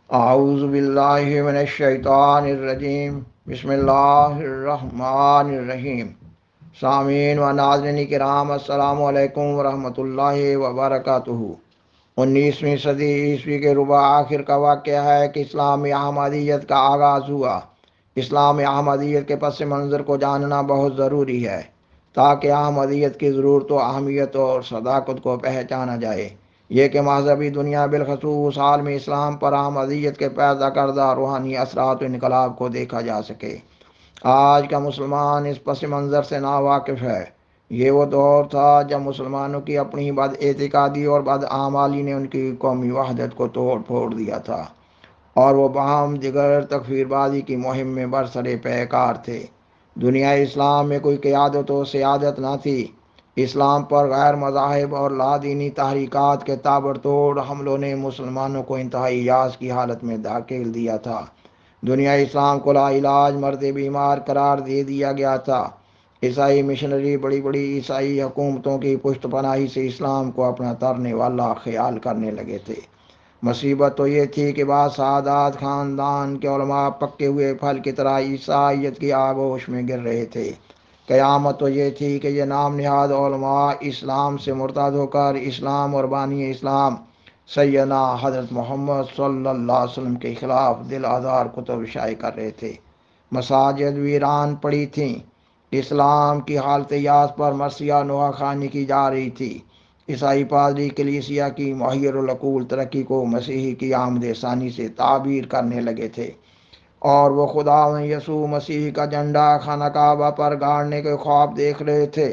اعوذ باللہ من الشیطان الرجیم بسم اللہ الرحمن الرحیم۔ سامعین و ناظرین کرام، السلام علیکم ورحمۃ اللہ وبرکاتہ۔ 19ویں صدی عیسوی کے ربع آخر کا واقعہ ہے کہ اسلامی احمدیت کا آغاز ہوا۔ اسلامی احمدیت کے پس منظر کو جاننا بہت ضروری ہے تاکہ احمدیت کی ضرورت و اہمیت اور صداقت کو پہچانا جائے۔ یہ کہ مذہبی دنیا بالخصوص عالم اسلام پر احمدیت کے پیدا کردہ روحانی اثرات و انقلاب کو دیکھا جا سکے۔ آج کا مسلمان اس پس منظر سے ناواقف ہے۔ یہ وہ دور تھا جب مسلمانوں کی اپنی بد اعتقادی اور بد اعمالی نے ان کی قومی وحدت کو توڑ پھوڑ دیا تھا، اور وہ باہم دیگر تکفیر بازی کی مہم میں برسر پیکار تھے۔ دنیا اسلام میں کوئی قیادت و سیادت نہ تھی۔ اسلام پر غیر مذاہب اور لادینی تحریکات کے تابڑتوڑ حملوں نے مسلمانوں کو انتہائی یاس کی حالت میں دھکیل دیا تھا۔ دنیا اسلام کو لا علاج مرد بیمار قرار دے دیا گیا تھا۔ عیسائی مشنری بڑی بڑی عیسائی حکومتوں کی پشت پناہی سے اسلام کو اپنا ترنے والا خیال کرنے لگے تھے۔ مصیبت تو یہ تھی کہ بعض سعادات خاندان کے علماء پکے ہوئے پھل کی طرح عیسائیت کی آغوش میں گر رہے تھے۔ قیامت تو یہ تھی کہ یہ نام نہاد علماء اسلام سے مرتد ہو کر اسلام اور بانی اسلام سیدنا حضرت محمد صلی اللہ علیہ وسلم کے خلاف دل آزار کتب شائع کر رہے تھے۔ مساجد ویران پڑی تھیں۔ اسلام کی حالت یاس پر مرثیہ نوحہ خوانی کی جا رہی تھی۔ عیسائی پادری کلیسیا کی محیر العقول ترقی کو مسیحی کی آمد ثانی سے تعبیر کرنے لگے تھے، اور وہ خدا یسوع مسیح کا جھنڈا خانہ کعبہ پر گاڑنے کے خواب دیکھ رہے تھے۔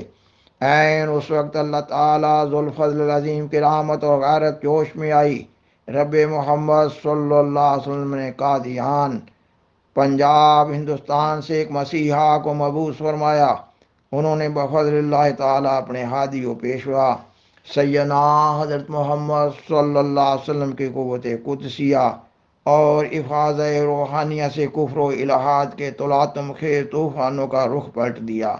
عین اس وقت اللہ تعالیٰ ذوالفضل العظیم کی رحمت اور غیرت جوش میں آئی۔ رب محمد صلی اللہ علیہ وسلم نے قادیان پنجاب ہندوستان سے ایک مسیحا کو مبعوث فرمایا۔ انہوں نے بفضل اللہ تعالیٰ اپنے ہادی و پیشوا سیدنا حضرت محمد صلی اللہ علیہ وسلم کی قوت قدسیہ اور افاظ روحانیہ سے کفر و الحاد کے طلاتم خیز طوفانوں کا رخ پلٹ دیا،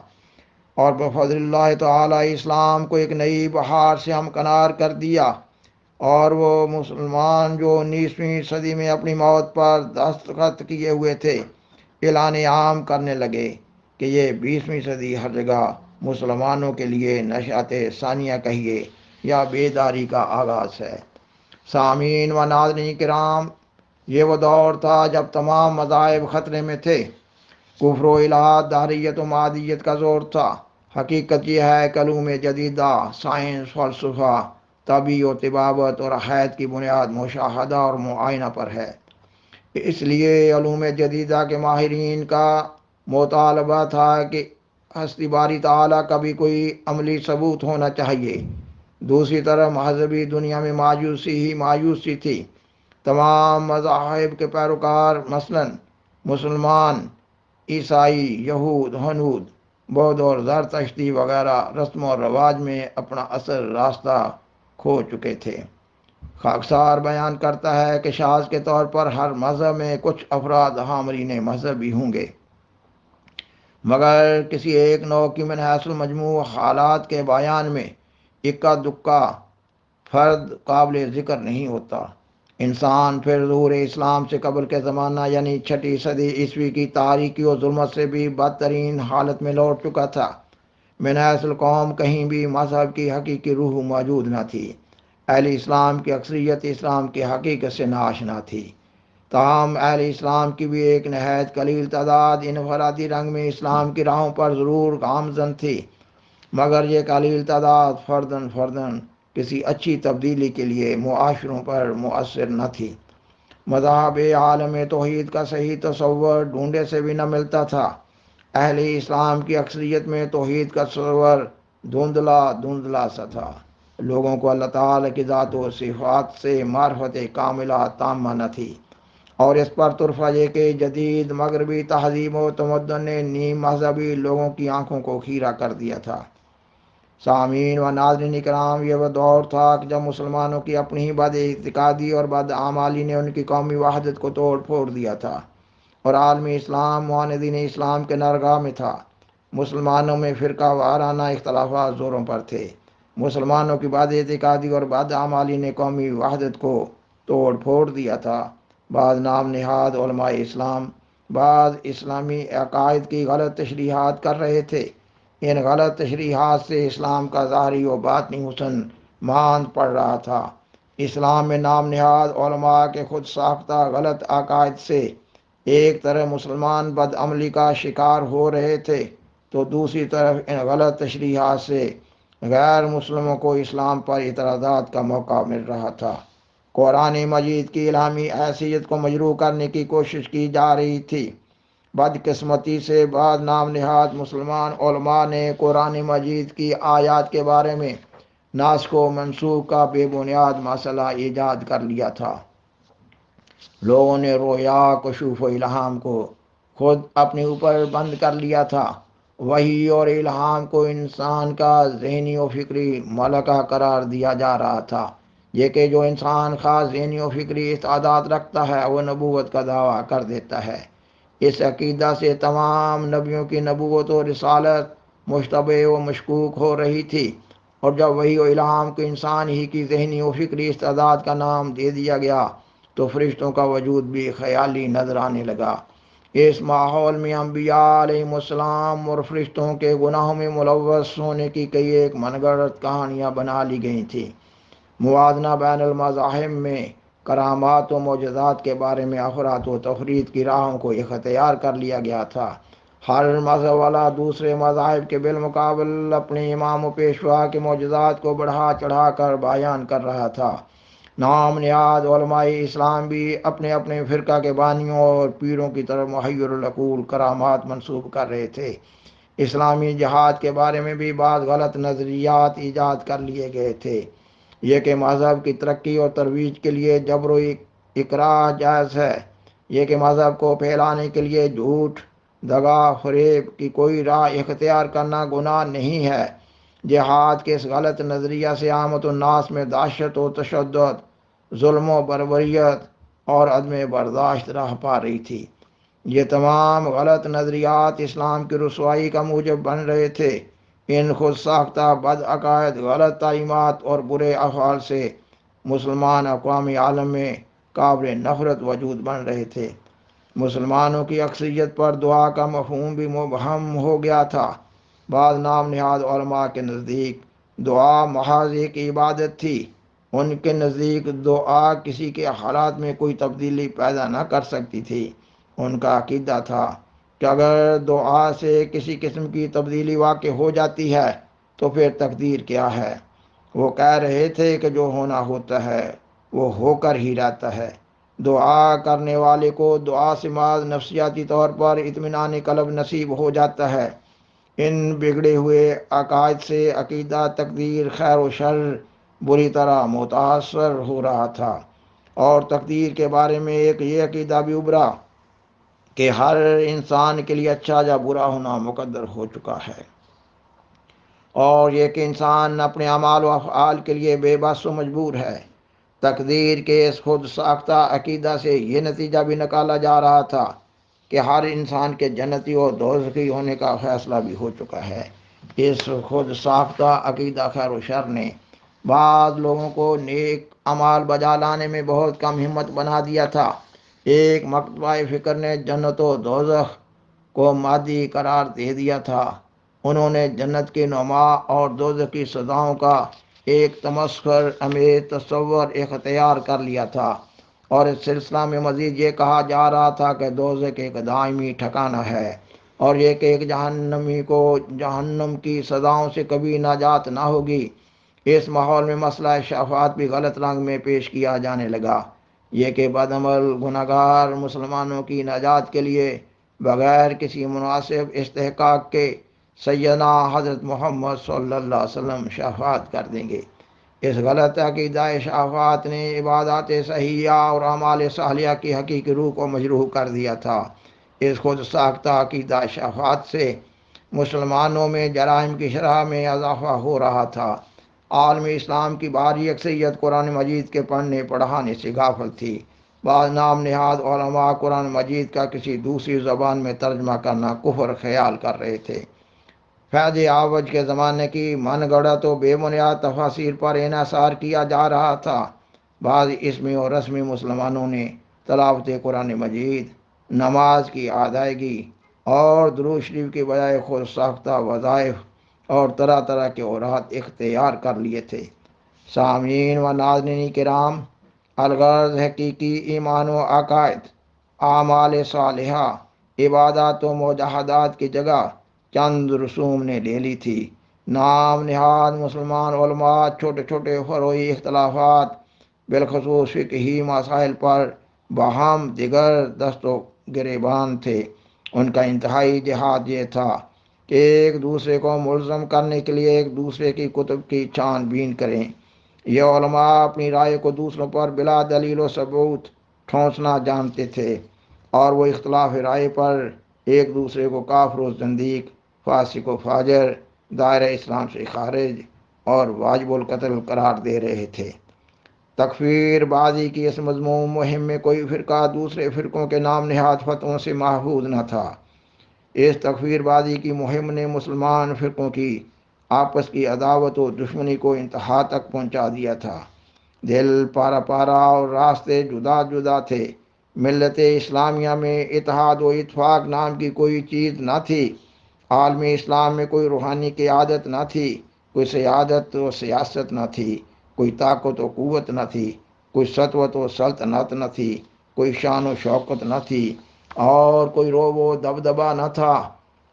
اور بفضل اللہ تعالیٰ اسلام کو ایک نئی بہار سے ہمکنار کر دیا۔ اور وہ مسلمان جو 19ویں صدی میں اپنی موت پر دستخط کیے ہوئے تھے، اعلان عام کرنے لگے کہ یہ 20ویں صدی ہر جگہ مسلمانوں کے لیے نشأت ثانیہ کہیے یا بیداری کا آغاز ہے۔ سامعین و ناظرین کرام، یہ وہ دور تھا جب تمام مذاہب خطرے میں تھے۔ کفر و الحاد، دہریت و مادیت کا زور تھا۔ حقیقت یہ ہے کہ علوم جدیدہ، سائنس، فلسفہ، طبی و طبابت اور حید کی بنیاد مشاہدہ اور معائنہ پر ہے۔ اس لیے علوم جدیدہ کے ماہرین کا مطالبہ تھا کہ ہستی باری تعالیٰ کا بھی کوئی عملی ثبوت ہونا چاہیے۔ دوسری طرف مذہبی دنیا میں مایوسی ہی مایوسی تھی۔ تمام مذاہب کے پیروکار مثلاً مسلمان، عیسائی، یہود، ہنود، بودھ اور زرتشتی وغیرہ رسم و رواج میں اپنا اثر راستہ کھو چکے تھے۔ خاکسار بیان کرتا ہے کہ شاذ کے طور پر ہر مذہب میں کچھ افراد حاملین مذہب بھی ہوں گے، مگر کسی ایک نوع کی من حیث المجموع حالات کے بیان میں اکا دکا فرد قابل ذکر نہیں ہوتا۔ انسان پھر ظہور اسلام سے قبل کے زمانہ یعنی 6 صدی عیسوی کی تاریکی و ظلمت سے بھی بدترین حالت میں لوٹ چکا تھا۔ من حیث القوم کہیں بھی مذہب کی حقیقی روح موجود نہ تھی۔ اہل اسلام کی اکثریت اسلام کی حقیقت سے ناآشنا تھی۔ تاہم اہل اسلام کی بھی ایک نہایت قلیل تعداد انفرادی رنگ میں اسلام کی راہوں پر ضرور گامزن تھی، مگر یہ قلیل تعداد فردن فردن کسی اچھی تبدیلی کے لیے معاشروں پر مؤثر نہ تھی۔ مذہب عالم توحید کا صحیح تصور ڈھونڈے سے بھی نہ ملتا تھا۔ اہل اسلام کی اکثریت میں توحید کا تصور دھندلا دھندلا سا تھا۔ لوگوں کو اللہ تعالیٰ کی ذات و صفات سے معرفت کاملہ تامہ نہ تھی، اور اس پر طرفہ یہ کہ جدید مغربی تہذیب و تمدن نے نیم مذہبی لوگوں کی آنکھوں کو خیرہ کر دیا تھا۔ سامعین و ناظرین کرام، یہ وہ دور تھا کہ جب مسلمانوں کی اپنی ہی بد اعتقادی اور بد اعمالی نے ان کی قومی وحدت کو توڑ پھوڑ دیا تھا، اور عالمی اسلام معاندین اسلام کے نرگاہ میں تھا۔ مسلمانوں میں فرقہ وارانہ اختلافات زوروں پر تھے۔ مسلمانوں کی بد اعتقادی اور بد اعمالی نے قومی وحدت کو توڑ پھوڑ دیا تھا۔ بعض نام نہاد علماء اسلام بعض اسلامی عقائد کی غلط تشریحات کر رہے تھے۔ ان غلط تشریحات سے اسلام کا ظاہری و باطنی حسن ماند پڑ رہا تھا۔ اسلام میں نام نہاد علماء کے خود ساختہ غلط عقائد سے ایک طرف مسلمان بدعملی کا شکار ہو رہے تھے تو دوسری طرف ان غلط تشریحات سے غیر مسلموں کو اسلام پر اعتراضات کا موقع مل رہا تھا۔ قرآن مجید کی الہامی حیثیت کو مجروح کرنے کی کوشش کی جا رہی تھی۔ بدقسمتی سے بعض نام نہاد مسلمان علماء نے قرآن مجید کی آیات کے بارے میں ناسخ و منسوخ کا بے بنیاد مسئلہ ایجاد کر لیا تھا۔ لوگوں نے رویا کشوف و الہام کو خود اپنے اوپر بند کر لیا تھا۔ وحی اور الہام کو انسان کا ذہنی و فکری ملکہ قرار دیا جا رہا تھا۔ یہ کہ جو انسان خاص ذہنی و فکری استعداد رکھتا ہے وہ نبوت کا دعویٰ کر دیتا ہے۔ اس عقیدہ سے تمام نبیوں کی نبوت و رسالت مشتبہ و مشکوک ہو رہی تھی، اور جب وحی و الہام کو انسان ہی کی ذہنی و فکری استعداد کا نام دے دیا گیا تو فرشتوں کا وجود بھی خیالی نظر آنے لگا۔ اس ماحول میں انبیاء علیہ السلام اور فرشتوں کے گناہوں میں ملوث ہونے کی کئی ایک من گھڑت کہانیاں بنا لی گئی تھیں۔ موازنہ بین المذاہب میں کرامات و معجزات کے بارے میں افراط و تفریط کی راہوں کو اختیار کر لیا گیا تھا۔ ہر مذہب والا دوسرے مذاہب کے بالمقابل اپنے امام و پیشوا کے معجزات کو بڑھا چڑھا کر بیان کر رہا تھا۔ نام نہاد علماء اسلام بھی اپنے اپنے فرقہ کے بانیوں اور پیروں کی طرف محیر العقول کرامات منسوب کر رہے تھے۔ اسلامی جہاد کے بارے میں بھی بعض غلط نظریات ایجاد کر لیے گئے تھے۔ یہ کہ مذہب کی ترقی اور ترویج کے لیے جبر و اکراہ جائز ہے۔ یہ کہ مذہب کو پھیلانے کے لیے جھوٹ، دغا، فریب کی کوئی راہ اختیار کرنا گناہ نہیں ہے۔ جہاد کے اس غلط نظریہ سے عامت الناس میں دہشت و تشدد، ظلم و بربریت اور عدم برداشت راہ پا رہی تھی۔ یہ تمام غلط نظریات اسلام کی رسوائی کا موجب بن رہے تھے۔ ان خود ساختہ بد عقائد، غلط تعلیمات اور برے افعال سے مسلمان اقوام عالم میں قابل نفرت وجود بن رہے تھے۔ مسلمانوں کی اکثریت پر دعا کا مفہوم بھی مبہم ہو گیا تھا۔ بعض نام نہاد علماء کے نزدیک دعا محض ایک عبادت تھی۔ ان کے نزدیک دعا کسی کے حالات میں کوئی تبدیلی پیدا نہ کر سکتی تھی۔ ان کا عقیدہ تھا کہ اگر دعا سے کسی قسم کی تبدیلی واقع ہو جاتی ہے تو پھر تقدیر کیا ہے۔ وہ کہہ رہے تھے کہ جو ہونا ہوتا ہے وہ ہو کر ہی رہتا ہے۔ دعا کرنے والے کو دعا سے محض نفسیاتی طور پر اطمینان قلب نصیب ہو جاتا ہے۔ ان بگڑے ہوئے عقائد سے عقیدہ تقدیر، خیر و شر بری طرح متاثر ہو رہا تھا، اور تقدیر کے بارے میں ایک یہ عقیدہ بھی ابھرا کہ ہر انسان کے لیے اچھا یا برا ہونا مقدر ہو چکا ہے، اور یہ کہ انسان اپنے اعمال و افعال کے لیے بے بس و مجبور ہے۔ تقدیر کے اس خود ساختہ عقیدہ سے یہ نتیجہ بھی نکالا جا رہا تھا کہ ہر انسان کے جنتی اور دوزخی ہونے کا فیصلہ بھی ہو چکا ہے۔ اس خود ساختہ عقیدہ خیر و شر نے بعض لوگوں کو نیک اعمال بجا لانے میں بہت کم ہمت بنا دیا تھا۔ ایک مکتبہ فکر نے جنت و دوزخ کو مادی قرار دے دیا تھا۔ انہوں نے جنت کی نما اور دوزخ کی سزاؤں کا ایک تمسخر امیز تصور اختیار کر لیا تھا، اور اس سلسلہ میں مزید یہ کہا جا رہا تھا کہ دوزخ ایک دائمی ٹھکانہ ہے، اور یہ کہ ایک جہنمی کو جہنم کی سزاؤں سے کبھی نجات نہ ہوگی۔ اس ماحول میں مسئلہ شفاعت بھی غلط رنگ میں پیش کیا جانے لگا۔ یہ کہ بدعمل گنہگار مسلمانوں کی نجات کے لیے بغیر کسی مناسب استحقاق کے سیدنا حضرت محمد صلی اللہ علیہ وسلم شفاعت کر دیں گے۔ اس غلط عقیدہ شفاعت نے عبادات صحیحہ اور اعمال صالحہ کی حقیقی روح کو مجروح کر دیا تھا۔ اس خود ساختہ عقیدہ شفاعت سے مسلمانوں میں جرائم کی شرح میں اضافہ ہو رہا تھا۔ عالم اسلام کی بھاری اکثریت قرآن مجید کے پڑھنے پڑھانے سے غافل تھی۔ بعض نام نہاد علماء قرآن مجید کا کسی دوسری زبان میں ترجمہ کرنا کفر خیال کر رہے تھے۔ فیض آوج کے زمانے کی من گھڑت و بے بنیاد تفاسیر پر انحصار کیا جا رہا تھا۔ بعض اسمی اور رسمی مسلمانوں نے تلاوت قرآن مجید، نماز کی ادائیگی اور درود شریف کے بجائے خود ساختہ وظائف اور طرح طرح کے اوراد اختیار کر لیے تھے۔ سامعین و ناظرین کرام، الغرض حقیقی ایمان و عقائد، اعمال صالحہ، عبادات و مجاہدات کی جگہ چند رسوم نے لے لی تھی۔ نام نہاد مسلمان علماء چھوٹے چھوٹے فروعی اختلافات، بالخصوص فقہی مسائل پر باہم دیگر دست و گریبان تھے۔ ان کا انتہائی جہاد یہ تھا کہ ایک دوسرے کو ملزم کرنے کے لیے ایک دوسرے کی کتب کی چھان بین کریں۔ یہ علماء اپنی رائے کو دوسروں پر بلا دلیل و ثبوت ٹھونسنا جانتے تھے، اور وہ اختلاف رائے پر ایک دوسرے کو کافر و زندیق، فاسق و فاجر، دائرہ اسلام سے خارج اور واجب القتل قرار دے رہے تھے۔ تکفیر بازی کی اس مذموم مہم میں کوئی فرقہ دوسرے فرقوں کے نام نہاد فتووں سے محفوظ نہ تھا۔ اس تکفیر بازی کی مہم نے مسلمان فرقوں کی آپس کی عداوت و دشمنی کو انتہا تک پہنچا دیا تھا۔ دل پارا پارا اور راستے جدا جدا تھے۔ ملت اسلامیہ میں اتحاد و اتفاق نام کی کوئی چیز نہ تھی۔ عالم اسلام میں کوئی روحانی قیادت نہ تھی، کوئی سیادت و سیاست نہ تھی، کوئی طاقت و قوت نہ تھی، کوئی سطوت و سلطنت نہ تھی، کوئی شان و شوکت نہ تھی، اور کوئی روب و دبدبہ نہ تھا۔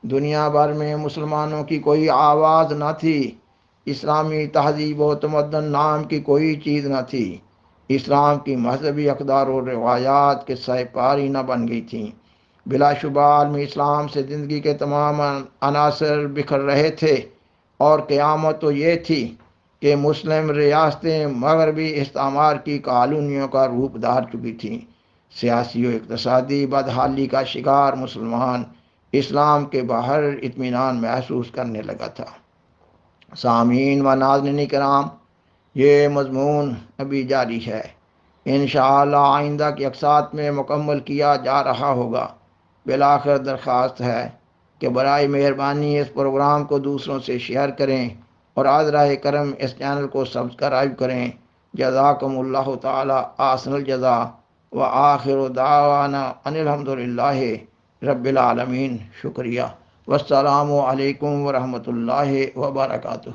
دنیا بھر میں مسلمانوں کی کوئی آواز نہ تھی۔ اسلامی تہذیب و تمدن نام کی کوئی چیز نہ تھی۔ اسلام کی مذہبی اقدار و روایات کے سہ پاری نہ بن گئی تھیں۔ بلا شبہ عالم اسلام سے زندگی کے تمام عناصر بکھر رہے تھے، اور قیامت تو یہ تھی کہ مسلم ریاستیں مغربی استعمار کی کالونیوں کا روپ دھار چکی تھیں۔ سیاسی و اقتصادی بدحالی کا شکار مسلمان اسلام کے باہر اطمینان محسوس کرنے لگا تھا۔ سامعین و ناظرین کرام، یہ مضمون ابھی جاری ہے، انشاءاللہ آئندہ کی اقساط میں مکمل کیا جا رہا ہوگا۔ بالآخر درخواست ہے کہ برائے مہربانی اس پروگرام کو دوسروں سے شیئر کریں اور عذرہ کرم اس چینل کو سبسکرائب کریں۔ جزاکم اللہ تعالی احسن الجزا، وآخر دعوانا ان الحمدللہ رب العالمین۔ شکریہ، والسلام علیکم ورحمۃ اللہ وبرکاتہ۔